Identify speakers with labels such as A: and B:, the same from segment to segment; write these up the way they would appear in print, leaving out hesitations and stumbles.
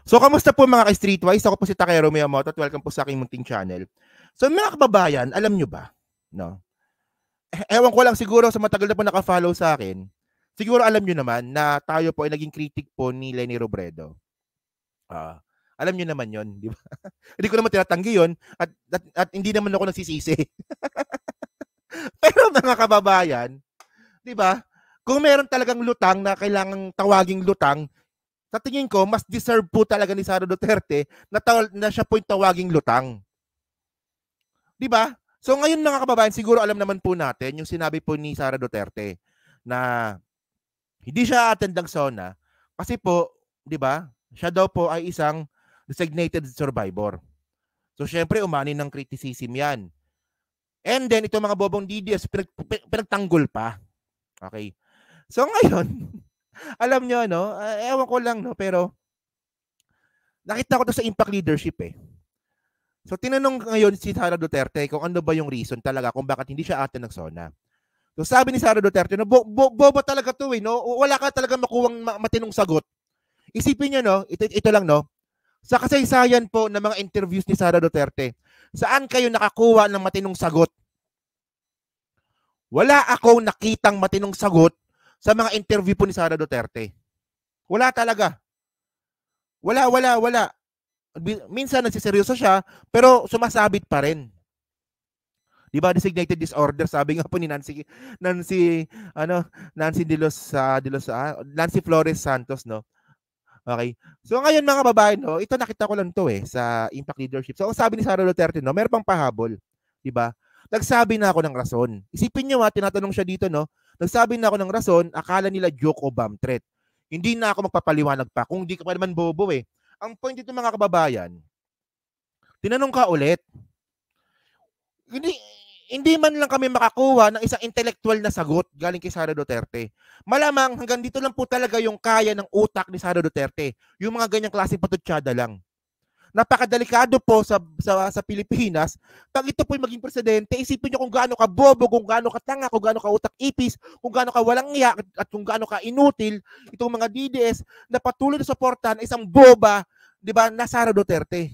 A: So, kamusta po mga ka-Streetwise? Ako po si Takero Miyamoto at welcome po sa aking munting channel. So, mga kababayan, alam nyo ba? No? Ewan ko lang siguro sa matagal na po naka-follow sa akin, siguro alam nyo naman na tayo po ay naging critic po ni Leni Robredo. Alam nyo naman yon, di ba? Hindi ko naman tinatanggi yun at hindi naman ako nagsisisi. Pero mga kababayan, di ba? Kung meron talagang lutang na kailangang tawaging lutang, sa tingin ko, mas deserve po talaga ni Sara Duterte na siya po yung tawaging lutang. Di ba? So ngayon mga kababayan, siguro alam naman po natin yung sinabi po ni Sara Duterte na hindi siya attend ng SONA kasi po, di ba, siya daw po ay isang designated survivor. So syempre, umani ng criticism yan. And then, itong mga bobong DDS, pinagtanggol pa. Okay. So ngayon, alam nyo, no? Ewan ko lang, no? Pero, nakita ko to sa Impact Leadership eh. So, tinanong ngayon si Sara Duterte kung ano ba yung reason talaga kung bakit hindi siya ate ng SONA. So, sabi ni Sara Duterte, no, bobo talaga to eh, no? Wala ka talaga makuwang matinong sagot. Isipin nyo, no? Ito lang, no? Sa kasaysayan po ng mga interviews ni Sara Duterte, saan kayo nakakuha ng matinong sagot? Wala akong nakitang matinong sagot sa mga interview po ni Sara Duterte. Wala talaga. Wala. Minsan nagsiseryoso siya, pero sumasabit pa rin. Di ba, designated disorder, sabi nga po ni Nancy Flores Santos, no? Okay. So ngayon mga babae, no, ito nakita ko lang to sa Impact Leadership. So ang sabi ni Sara Duterte, no, meron pang pahabol, di ba? Nagsabi na ako ng rason. Isipin niyo tinatanong siya dito, no? Nagsabi na ako ng rason, akala nila joke o bomb threat. Hindi na ako magpapaliwanag pa kung di ka pa naman bobo eh. Ang point dito mga kababayan, tinanong ka ulit. Hindi man lang kami makakuha ng isang intellectual na sagot galing kay Sara Duterte. Malamang hanggang dito lang po talaga yung kaya ng utak ni Sara Duterte. Yung mga ganyang klaseng patutsyada lang. Napakadelikado po sa Pilipinas. Pag ito po yung maging presidente, isipin nyo kung gaano ka bobo, kung gaano ka tanga, kung gaano ka utak ipis, kung gaano ka walang iya, at kung gaano ka inutil itong mga DDS na patuloy na suportahan isang boba, di ba, na Sara Duterte.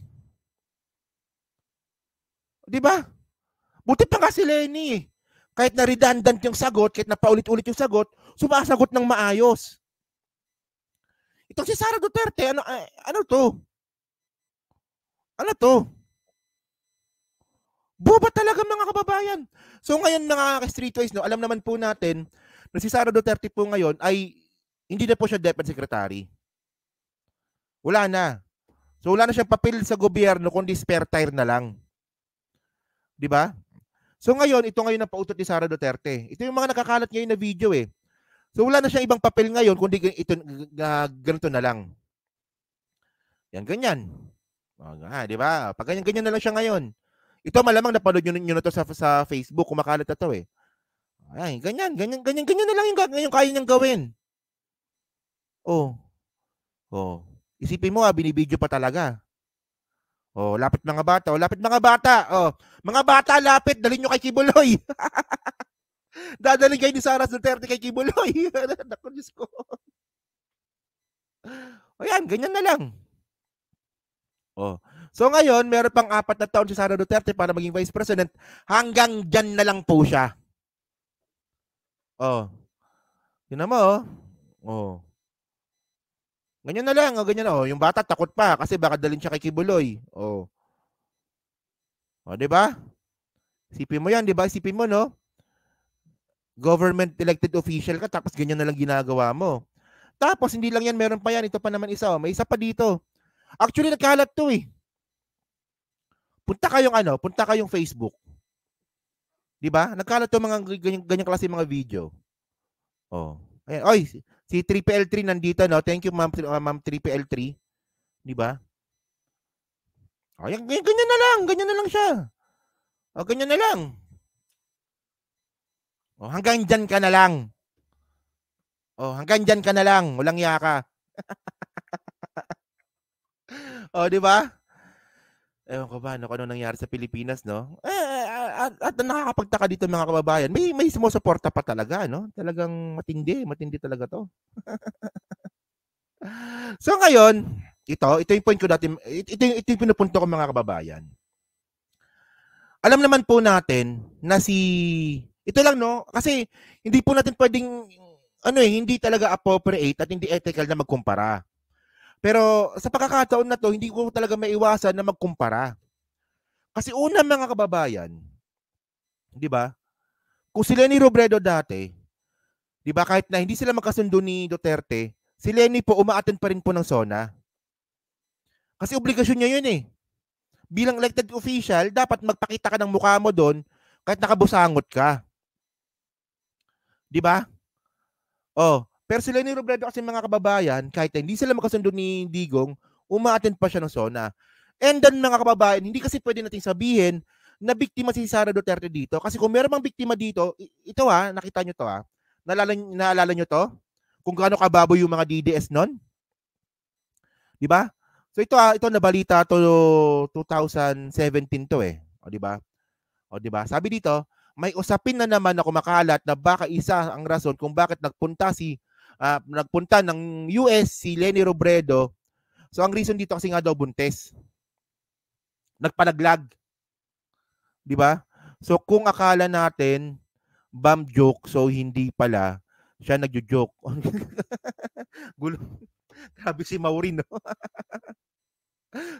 A: Di ba? Buti pa nga si Leni. Kahit na redundant yung sagot, kahit na paulit-ulit yung sagot, sumasagot ng maayos. Itong si Sara Duterte, ano to? Ano to? Boba talaga mga kababayan. So ngayon mga ka-Streetwise, no, alam naman po natin na si Sara Duterte po ngayon ay hindi na po siya Deputy Secretary. Wala na. So wala na siyang papel sa gobyerno kundi spare tire na lang. 'Di ba? So ngayon, ito ngayon ang pautot ni Sara Duterte. Ito yung mga nakakalat ngayon na video eh. So wala na siyang ibang papel ngayon kundi ito ganito na lang. Yan ganyan. Di ba? Pag ganyan na lang siya ngayon. Ito malamang napanood nyo na to sa Facebook, kumakalat na to eh. Ay, ganyan na lang yung kaya niyang gawin. Oh. Isipin mo binibidyo pa talaga. Lapit mga bata. Mga bata, lapit, dalhin nyo kay Kibuloy. Dadalhin kayo ni Sara Duterte kay Kibuloy. Naku, Diyos ko. Ayan, ganyan na lang. So ngayon, meron pang 4 na taon si Sara Duterte para maging Vice President. Hanggang dyan na lang po siya. Tingnan mo, ganyan na lang, ganyan yung bata takot pa kasi baka dalhin siya kay Kibuloy. Di ba? Isipin mo yan, di ba? Isipin mo, no? Government elected official ka tapos ganyan na lang ginagawa mo. Tapos hindi lang yan, meron pa yan. Ito pa naman isa, may isa pa dito. Actually, nagkalat to eh. Punta kayong Facebook. Di ba? Nagkalat to mga ganyan klase mga video. Ayan. Oy, si 3PL3 nandito, no? Thank you, Ma'am 3PL3. Di ba? Ganyan na lang siya. Ganyan na lang. Hanggang dyan ka na lang. Hanggang dyan ka na lang. Walang iya ka. Di ba? Ewan ko ba, ano nangyari sa Pilipinas, no? At nakakapagtaka dito mga kababayan, may sumusuporta pa talaga, no? Talagang matindi talaga to. So ngayon, ito yung point ko dati, ito yung pinupunto ko mga kababayan. Alam naman po natin na ito lang no, kasi hindi po natin pwedeng, hindi talaga appropriate at hindi ethical na magkumpara. Pero sa pagkakataon na to, hindi ko talaga maiwasan na magkumpara. Kasi una mga kababayan, di ba? Kung si Leni Robredo dati, di ba, kahit na hindi sila magkasundo ni Duterte, si Leni po umaattend pa rin po ng SONA. Kasi obligasyon niya yun eh. Bilang elected official, dapat magpakita ka ng mukha mo doon kahit nakabusangot ka. Di ba? Oh, pero si Leni Robredo kasi mga kababayan, kahit na hindi sila makasundo ni Digong, umaattend pa siya ng SONA. And then mga kababayan, hindi kasi pwede natin sabihin na biktima si Sara Duterte dito. Kasi kung meron bang biktima dito, ito nakita nyo to naalala nyo to? Kung gaano kababoy yung mga DDS nun? Di ba? So ito nabalita to 2017 to eh. O di ba? O di ba? Sabi dito, may usapin na naman na kumakalat na baka isa ang rason kung bakit nagpunta ng US si Leni Robredo. So ang reason dito kasi nga daw buntis. Nagpalaglag. Di ba? So kung akala natin bam joke, so hindi pala siya nagjo-joke. Gulo. Grabe si Maureen, no?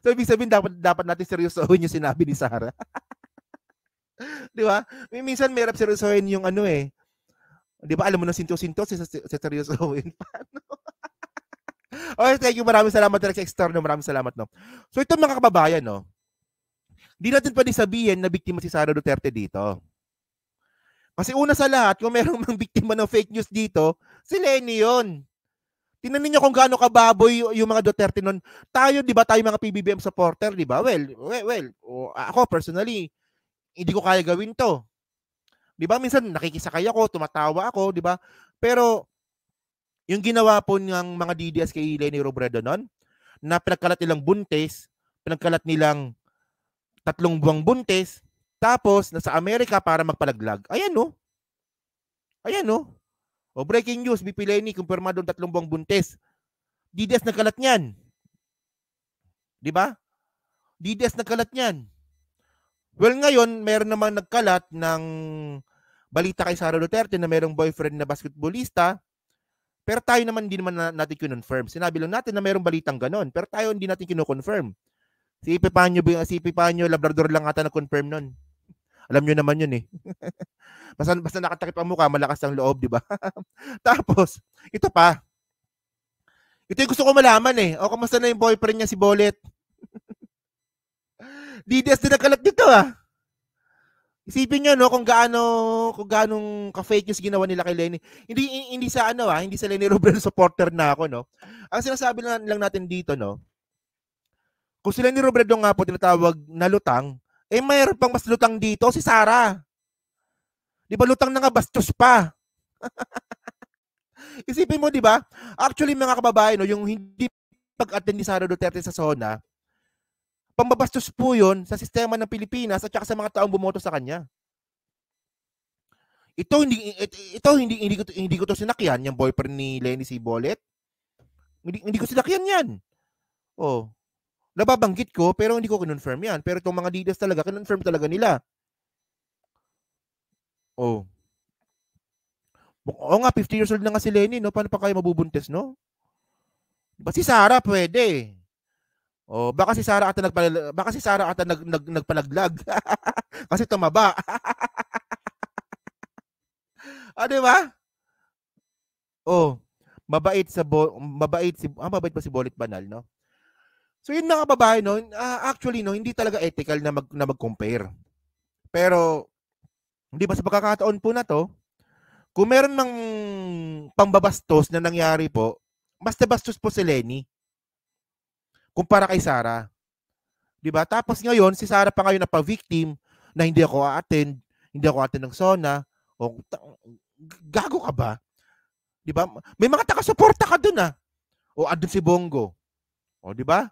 A: So ibig sabihin dapat natin seryosohin yung sinabi ni Sara. Di ba? Minsan merap seryosohin yung Di ba? Alam mo na sinto-sinto sa seryosohin. Paano? Okay, thank you. Maraming salamat sa external. Maraming salamat, no? So ito mga kababayan, no? Di natin pwede sabihin na biktima si Sara Duterte dito. Kasi una sa lahat, kung merong mga biktima ng fake news dito, si Leni yun. Tingnan niyo kung gaano kababoy yung mga Duterte nun. Tayo, di ba, tayo mga PBBM supporter, di ba? Well, ako personally, hindi ko kaya gawin to. Di ba? Minsan nakikisakay ako, tumatawa ako, di ba? Pero yung ginawa po ng mga DDS kay Leni Robredo nun, na pinagkalat nilang buntis, pinagkalat nilang 3 buwang buntis, tapos nasa Amerika para magpalaglag. Ayan no. Ayan no. O breaking news, BP Leni kumpirmado 3 buwang buntis. DDS nagkalat niyan. Di ba? DDS nagkalat niyan. Well, ngayon, meron naman nagkalat ng balita kay Sara Duterte na merong boyfriend na basketballista. Pero tayo naman hindi naman natin kinonfirm. Sinabi lang natin na merong balitang ganon. Pero tayo hindi natin kinoconfirm. Si Epipanyo Labrador lang ata na-confirm nun. Alam nyo naman yun eh. basta nakatakip ang mukha, malakas ang loob, di ba? Tapos, ito pa. Ito yung gusto ko malaman eh. O, kamusta na yung boyfriend niya si Bolet? DDS din nagkalat dito ah. Isipin nyo no kung gaanong ka-fake news ginawa nila kay Leni. Hindi sa hindi sa Leni Robredo supporter na ako no. Ang sinasabi lang natin dito no. Kung si Leni Robredo nga po tinatawag na lutang, mayroon pang mas lutang dito si Sara. Di ba lutang na nga bastos pa? Isipin mo, di ba? Actually, mga kababayan, no, yung hindi pag-attend ni Sara Duterte sa SONA, pambabastos po yun sa sistema ng Pilipinas at saka sa mga taong bumoto sa kanya. Hindi ko to sinakyan, yung boyfriend ni Leni si Bolet. Hindi ko sinakyan yan. Oh. Nababanggit ko, pero hindi ko kinonfirm yan. Pero itong mga DDS talaga, kinonfirm talaga nila. Oh. Oo nga, 50 years old na nga si Leni, no? Paano pa kayo mabubuntis, no? Diba si Sara pwede? Oh, baka si Sara ata nagpalaglag. Kasi tumaba. Di ba? Oh, mabait pa si Bolit Banal, no? So yun mga babae, no? Actually, no, hindi talaga ethical na mag-compare. Pero, hindi ba sa pagkakataon po na to, kung meron ng pambabastos na nangyari po, basta bastos po si Leni kumpara kay Sara. Diba? Tapos ngayon, si Sara pa ngayon na pa-victim na hindi ako a-attend ng SONA. O, gago ka ba? Diba? May mga taga-suporta ka dun ah. O, andun si Bongo. O, diba?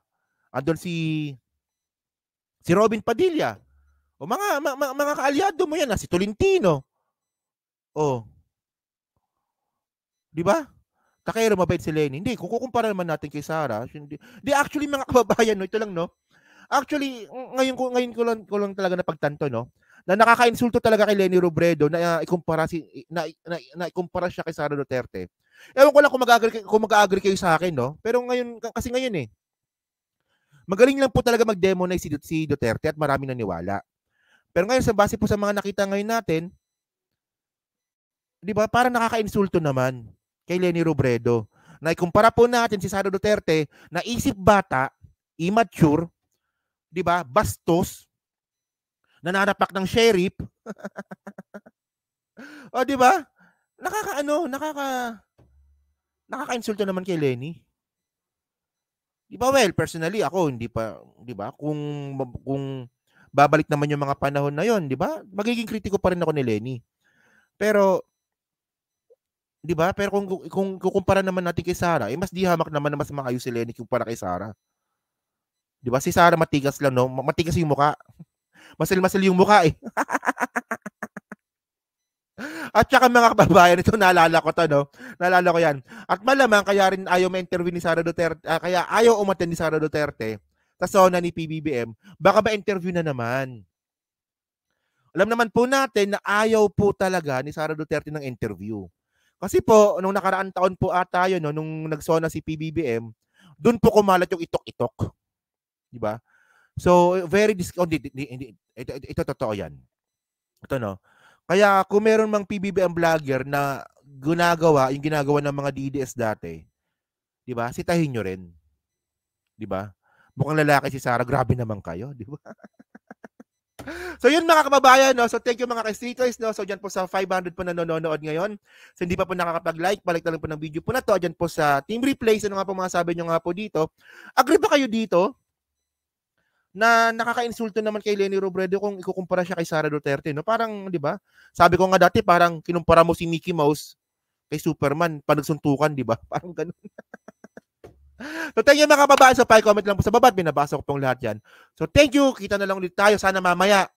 A: Andun si Robin Padilla. O, mga kaalyado mo yan ah. Si Tolentino. O, diba? Takero mabait si Lenny. Hindi, kung kukumpara naman natin kay Sara, hindi. Di actually mga kababayan, no, ito lang, no. Actually, ngayon ko lang talaga napagtanto, no, na nakakainsulto talaga kay Lenny Robredo na ikumpara ikumpara siya kay Sara Duterte. Ewan ko lang kung mag-agree kayo sa akin, no. Pero ngayon kasi ngayon magaling lang po talaga mag-demonize si Duterte at maraming naniwala. Pero ngayon sa base po sa mga nakita ngayon natin, 'di ba? Parang nakakainsulto naman kay Lenny Robredo. Na ikumpara po natin si Sara Duterte na isip bata, immature, 'di ba? Bastos, nananapak ng sheriff. O 'di ba? Nakakainsulto naman kay Lenny. 'Di ba? Well, personally ako hindi pa, 'di ba? Kung babalik naman yung mga panahon na 'yon, 'di ba? Magiging kritiko pa rin ako ni Lenny. Pero 'di ba? Pero kung kukumpara naman natin kay Sara, mas di hamak naman na mas maayos si Lenny kumpara kay Sara. 'Di ba? Si Sara matigas lang, no? Matigas yung mukha. Masil-masil yung mukha eh. At saka mga kababayan, ito naalala ko to, no? Naalala ko yan. At malamang kaya rin ayaw ma-interview ni Sara Duterte, kaya ayaw umattend ni Sara Duterte sa SONA ni PBBM, baka ma-interview na naman. Alam naman po natin na ayaw po talaga ni Sara Duterte ng interview. Kasi po, nung nakaraang taon po ata yun, no, nung nagsona si PBBM, doon po kumalat yung itok-itok. Di ba? So, very ito totoo yan. Ito, no? Kaya kung meron mang PBBM vlogger na yung ginagawa ng mga DDS dati, di ba? Sitahin nyo rin. Di ba? Mukhang lalaki si Sara, grabe naman kayo, di ba? So yun mga kababayan, no? So thank you mga ka-stickers, no? So dyan po sa 500 po na nanonood ngayon. So hindi pa po nakakapag-like, balik na lang po ng video po na to. Dyan po sa Team Replays, ano nga po mga sabi nyo nga po dito. Agree ba kayo dito na nakaka-insulto naman kay Lenny Robredo kung ikukumpara siya kay Sara Duterte, no? Parang, di ba? Sabi ko nga dati, parang kinumpara mo si Mickey Mouse kay Superman, panagsuntukan, di ba? Parang ganun. So thank you mga kababayan. So pa-comment lang po sa baba at binabasa ko pong lahat yan. So thank you. Kita na lang ulit tayo. Sana mamaya